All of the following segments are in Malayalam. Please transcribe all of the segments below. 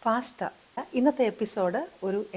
പാസ്ത. ഇന്നത്തെ എപ്പിസോഡ്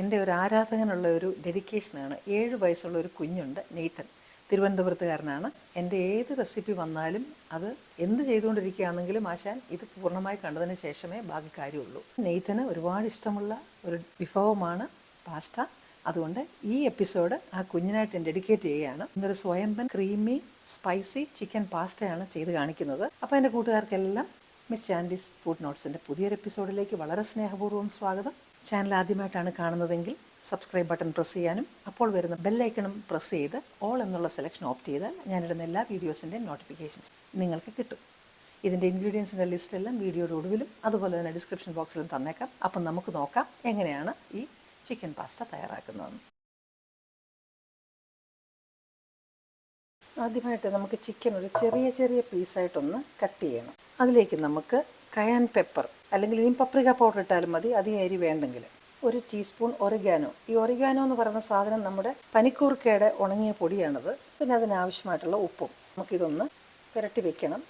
എൻ്റെ ഒരു ആരാധകനുള്ള ഒരു ഡെഡിക്കേഷനാണ്. 7 വയസ്സുള്ള ഒരു കുഞ്ഞുണ്ട്, നെയ്തൻ. തിരുവനന്തപുരത്തുകാരനാണ്. എൻ്റെ ഏത് റെസിപ്പി വന്നാലും അത് എന്ത് ചെയ്തുകൊണ്ടിരിക്കുകയാണെങ്കിലും ആശാൻ ഇത് പൂർണ്ണമായി കണ്ടതിന് ശേഷമേ ബാക്കി കാര്യമുള്ളൂ. നെയ്തന് ഒരുപാട് ഇഷ്ടമുള്ള ഒരു വിഭവമാണ് പാസ്ത. അതുകൊണ്ട് ഈ എപ്പിസോഡ് ആ കുഞ്ഞിനായിട്ട് ഞാൻ ഡെഡിക്കേറ്റ് ചെയ്യുകയാണ്. ഇന്നൊരു സ്വയംഭൻ ക്രീമി സ്പൈസി ചിക്കൻ പാസ്തയാണ് ചെയ്ത് കാണിക്കുന്നത്. അപ്പോൾ എൻ്റെ കൂട്ടുകാർക്കെല്ലാം മിസ് ചാൻഡീസ് ഫുഡ് നോട്ട്സിൻ്റെ പുതിയൊരു എപ്പിസോഡിലേക്ക് വളരെ സ്നേഹപൂർവ്വം സ്വാഗതം. ചാനൽ ആദ്യമായിട്ടാണ് കാണുന്നതെങ്കിൽ സബ്സ്ക്രൈബ് ബട്ടൺ പ്രസ് ചെയ്യാനും അപ്പോൾ വരുന്ന ബെല്ലൈക്കണും പ്രസ് ചെയ്ത് ഓൾ എന്നുള്ള സെലക്ഷൻ ഓപ്റ്റ് ചെയ്താൽ ഞാനിടുന്ന എല്ലാ വീഡിയോസിൻ്റെയും നോട്ടിഫിക്കേഷൻസ് നിങ്ങൾക്ക് കിട്ടും. ഇതിൻ്റെ ഇൻഗ്രീഡിയൻസിൻ്റെ ലിസ്റ്റെല്ലാം വീഡിയോയുടെ ഒടുവിലും അതുപോലെ തന്നെ ഡിസ്ക്രിപ്ഷൻ ബോക്സിലും തന്നേക്കാം. അപ്പം നമുക്ക് നോക്കാം എങ്ങനെയാണ് ഈ ചിക്കൻ പാസ്ത തയ്യാറാക്കുന്നതെന്ന്. ആദ്യമായിട്ട് നമുക്ക് ചിക്കൻ ഒരു ചെറിയ പീസായിട്ടൊന്ന് കട്ട് ചെയ്യണം. അതിലേക്ക് നമുക്ക് കയാൻ പെപ്പർ അല്ലെങ്കിൽ ഇനി പപ്രിക പൗഡർ ഇട്ടാലും മതി, അധികം എരി വേണ്ടെങ്കിൽ. 1 ടീസ്പൂൺ ഒറിഗാനോ. ഈ ഒറിഗാനോ എന്ന് പറയുന്ന സാധനം നമ്മുടെ പനിക്കൂർക്കയുടെ ഉണങ്ങിയ പൊടിയാണത്. പിന്നെ അതിനാവശ്യമായിട്ടുള്ള ഉപ്പും. നമുക്കിതൊന്ന് പുരട്ടി വെക്കണം.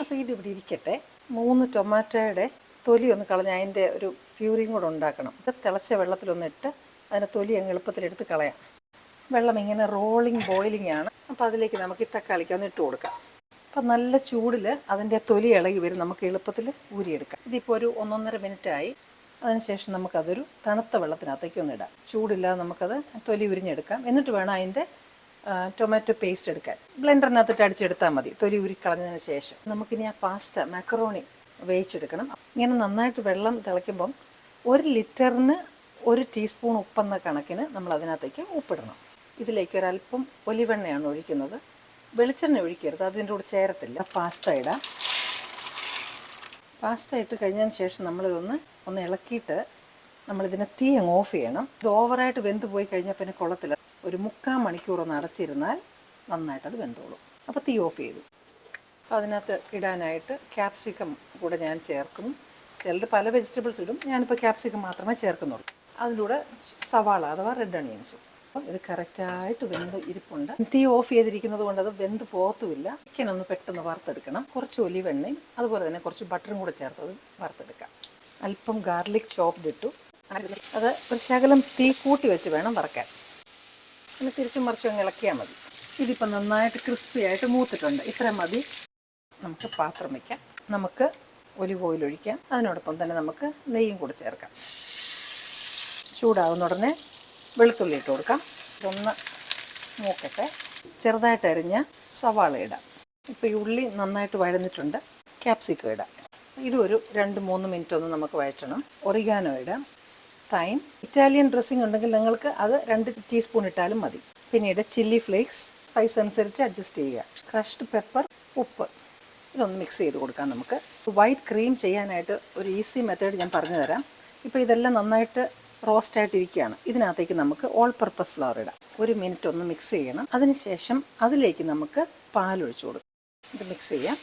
അപ്പോൾ ഇതിവിടെ ഇരിക്കട്ടെ. 3 ടൊമാറ്റോയുടെ തൊലി ഒന്ന് കളഞ്ഞ് അതിൻ്റെ ഒരു പ്യൂരിയും കൂടെ ഉണ്ടാക്കണം. ഇത് തിളച്ച വെള്ളത്തിലൊന്നിട്ട് അതിൻ്റെ തൊലി അങ്ങ് എളുപ്പത്തിലെടുത്ത് കളയാം. വെള്ളം ഇങ്ങനെ ബോയിലിംഗ് ആണ്. അപ്പോൾ അതിലേക്ക് നമുക്ക് ഈ തക്കാളിക്ക് ഒന്ന് ഇട്ട് കൊടുക്കാം. അപ്പോൾ നല്ല ചൂടിൽ അതിൻ്റെ തൊലി ഇളകി വരും, നമുക്ക് എളുപ്പത്തിൽ ഊരിയെടുക്കാം. ഇതിപ്പോൾ ഒരു 1-1.5 മിനിറ്റായി. അതിനുശേഷം നമുക്കതൊരു തണുത്ത വെള്ളത്തിനകത്തേക്ക് ഒന്ന് ഇടാം. ചൂടില്ലാതെ നമുക്കത് തൊലി ഉരിഞ്ഞെടുക്കാം. എന്നിട്ട് വേണം അതിൻ്റെ ടൊമാറ്റോ പേസ്റ്റ് എടുക്കാൻ. ബ്ലെൻഡറിനകത്തിട്ട് അടിച്ചെടുത്താൽ മതി, തൊലി ഉരിക്കളഞ്ഞതിന് ശേഷം. നമുക്കിനി ആ പാസ്ത മാക്കറോണി വേവിച്ചെടുക്കണം. ഇങ്ങനെ നന്നായിട്ട് വെള്ളം തിളയ്ക്കുമ്പം 1 ലിറ്ററിന് 1 ടീസ്പൂൺ ഉപ്പെന്ന കണക്കിന് നമ്മൾ അതിനകത്തേക്ക് ഉപ്പിടണം. ഇതിലേക്ക് ഒരല്പം ഒലിവെണ്ണയാണ് ഒഴിക്കുന്നത്. വെളിച്ചെണ്ണ ഒഴിക്കരുത്, അതിൻ്റെ കൂടെ ചേരത്തില്ല. പാസ്ത ഇടാം. പാസ്ത ഇട്ട് കഴിഞ്ഞതിന് ശേഷം നമ്മളിതൊന്ന് ഇളക്കിയിട്ട് നമ്മളിതിനെ തീ അങ്ങ് ഓഫ് ചെയ്യണം. ഇത് ഓവറായിട്ട് വെന്ത് പോയി കഴിഞ്ഞാൽ പിന്നെ കൊള്ളത്തില്ല. ഒരു 3/4 മണിക്കൂർ ഒന്ന് അടച്ചിരുന്നാൽ നന്നായിട്ടത് വെന്തോളും. അപ്പോൾ തീ ഓഫ് ചെയ്തു. അപ്പോൾ അതിനകത്ത് ഇടാനായിട്ട് ക്യാപ്സിക്കം കൂടെ ഞാൻ ചേർക്കുന്നു. ചിലർ പല വെജിറ്റബിൾസ് ഇടും, ഞാനിപ്പോൾ ക്യാപ്സിക്കം മാത്രമേ ചേർക്കുന്നുള്ളൂ. അതിലൂടെ സവാള അഥവാ റെഡ് ഒണിയൻസും. അപ്പം ഇത് കറക്റ്റായിട്ട് വെന്ത് ഇരിപ്പുണ്ട്. തീ ഓഫ് ചെയ്തിരിക്കുന്നത് കൊണ്ട് അത് വെന്ത് പോകത്തുമില്ല. ചിക്കൻ ഒന്ന് പെട്ടെന്ന് വറുത്തെടുക്കണം. കുറച്ച് ഒലിവെണ്ണയും അതുപോലെ തന്നെ കുറച്ച് ബട്ടറും കൂടെ ചേർത്തത് വറുത്തെടുക്കാം. അല്പം ഗാർലിക് ചോപ്ഡ് ഇട്ടു. അത് ഒരു ശകലം തീ കൂട്ടി വെച്ച് വേണം വറക്കാൻ. പിന്നെ തിരിച്ചും മറിച്ചും അങ്ങ് ഇളക്കിയാൽ മതി. ഇതിപ്പോൾ നന്നായിട്ട് ക്രിസ്പി ആയിട്ട് മൂത്തിട്ടുണ്ട്. ഇത്ര മതി. നമുക്ക് പാത്രം വയ്ക്കാം. നമുക്ക് ഒലിവ് ഓയിൽ ഒഴിക്കാം. അതിനോടൊപ്പം തന്നെ നമുക്ക് നെയ്യും കൂടെ ചേർക്കാം. ചൂടാകുന്ന ഉടനെ വെളുത്തുള്ളി ഇട്ട് കൊടുക്കാം. ഇതൊന്ന് മൂക്കട്ടെ. ചെറുതായിട്ട് അരിഞ്ഞ സവാള ഇടാം. ഇപ്പോൾ ഈ ഉള്ളി നന്നായിട്ട് വഴന്നിട്ടുണ്ട്. ക്യാപ്സിക്കം ഇടാം. ഇതൊരു 2-3 മിനിറ്റ് ഒന്ന് നമുക്ക് വഴറ്റണം. ഒറിഗാനോ ഇടാം. തൈം. ഇറ്റാലിയൻ ഡ്രസ്സിങ് ഉണ്ടെങ്കിൽ നിങ്ങൾക്ക് അത് 2 ടീസ്പൂൺ ഇട്ടാലും മതി. പിന്നീട് ചില്ലി ഫ്ലേക്സ് സ്പൈസ് അനുസരിച്ച് അഡ്ജസ്റ്റ് ചെയ്യുക. ക്രഷ്ഡ് പെപ്പർ, ഉപ്പ്. ഇതൊന്ന് മിക്സ് ചെയ്ത് കൊടുക്കാം. നമുക്ക് വൈറ്റ് ക്രീം ചെയ്യാനായിട്ട് ഒരു ഈസി മെത്തേഡ് ഞാൻ പറഞ്ഞു തരാം. ഇപ്പോൾ ഇതെല്ലാം നന്നായിട്ട് റോസ്റ്റായിട്ടിരിക്കുകയാണ്. ഇതിനകത്തേക്ക് നമുക്ക് ഓൾ പർപ്പസ് ഫ്ലവർ ഇടാം. 1 മിനിറ്റ് ഒന്ന് മിക്സ് ചെയ്യണം. അതിനുശേഷം അതിലേക്ക് നമുക്ക് പാലൊഴിച്ച് കൊടുക്കും. ഇത് മിക്സ് ചെയ്യാം.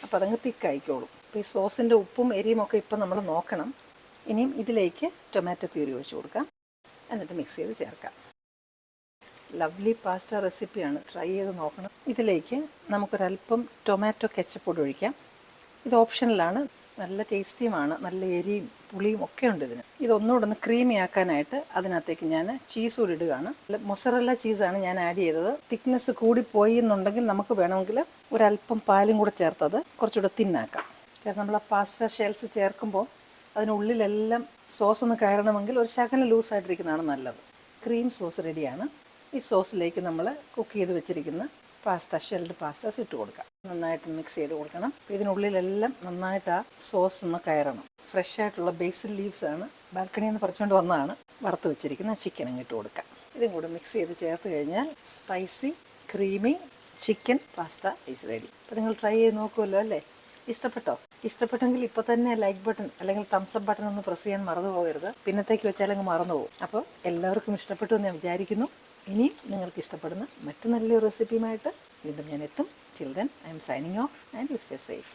അപ്പോൾ അതങ്ങ് തിക്കായിക്കോളും. അപ്പോൾ ഈ സോസിൻ്റെ ഉപ്പും എരിയും ഒക്കെ ഇപ്പം നമ്മൾ നോക്കണം. ഇനിയും ഇതിലേക്ക് ടൊമാറ്റോ പ്യൂരി ഒഴിച്ച് കൊടുക്കാം. എന്നിട്ട് മിക്സ് ചെയ്ത് ചേർക്കാം. ലവ്ലി പാസ്ത റെസിപ്പിയാണ്, ട്രൈ ചെയ്ത് നോക്കണം. ഇതിലേക്ക് നമുക്കൊരല്പം ടൊമാറ്റോ കെച്ചപ്പ് ഒഴിക്കാം. ഇത് ഓപ്ഷണലാണ്. നല്ല ടേസ്റ്റിയുമാണ്. നല്ല എരിയും പുളിയും ഒക്കെ ഉണ്ട് ഇതിന്. ഇതൊന്നുകൂടെ ഒന്ന് ക്രീമി ആക്കാനായിട്ട് അതിനകത്തേക്ക് ഞാൻ ചീസ് കൂടി ഇടുകയാണ്. മൊസറല്ല ചീസാണ് ഞാൻ ആഡ് ചെയ്തത്. തിക്നെസ് കൂടിപ്പോയി എന്നുണ്ടെങ്കിൽ നമുക്ക് വേണമെങ്കിൽ ഒരല്പം പാലും കൂടെ ചേർത്തത് കുറച്ചുകൂടെ തിന്നാക്കാം. കാരണം നമ്മൾ ആ പാസ്ത ഷെൽസ് ചേർക്കുമ്പോൾ അതിനുള്ളിലെല്ലാം സോസ് ഒന്ന് കയറണമെങ്കിൽ ഒരു ശകലം ലൂസായിട്ടിരിക്കുന്നതാണ് നല്ലത്. ക്രീം സോസ് റെഡിയാണ്. ഈ സോസിലേക്ക് നമ്മൾ കുക്ക് ചെയ്ത് വെച്ചിരിക്കുന്ന ഷെൽഡ് പാസ്താസ് ഇട്ട് കൊടുക്കാം. നന്നായിട്ട് മിക്സ് ചെയ്ത് കൊടുക്കണം. ഇതിനുള്ളിലെല്ലാം നന്നായിട്ട് ആ സോസ് ഒന്ന് കയറണം. ഫ്രഷ് ആയിട്ടുള്ള ബേസിൽ ലീവ്സ് ആണ്, ബാൽക്കണിയിൽ നിന്ന് പറിച്ചുകൊണ്ട് വന്നതാണ്. വറുത്ത് വെച്ചിരിക്കുന്ന ചിക്കൻ അങ്ങ് ഇട്ട് കൊടുക്കാം. ഇതും കൂടെ മിക്സ് ചെയ്ത് ചേർത്ത് കഴിഞ്ഞാൽ spicy creamy chicken pasta is ready. അപ്പോൾ നിങ്ങൾ ട്രൈ ചെയ്ത് നോക്കുമല്ലോ അല്ലേ? ഇഷ്ടപ്പെട്ടോ? ഇഷ്ടപ്പെട്ടെങ്കിൽ ഇപ്പോൾ തന്നെ ലൈക്ക് ബട്ടൺ അല്ലെങ്കിൽ തംസപ്പ് ബട്ടൺ ഒന്ന് പ്രസ് ചെയ്യാൻ മറന്നു പോകരുത്. പിന്നത്തേക്ക് വെച്ചാൽ അങ്ങ് മറന്നു പോകും. അപ്പോൾ എല്ലാവർക്കും ഇഷ്ടപ്പെട്ടു എന്ന് ഞാൻ വിചാരിക്കുന്നു. ഇനി നിങ്ങൾക്ക് ഇഷ്ടപ്പെടുന്ന മറ്റു നല്ലൊരു റെസിപ്പിയുമായിട്ട് വീണ്ടും ഞാൻ എത്തും. Till then, I am signing off and you stay safe.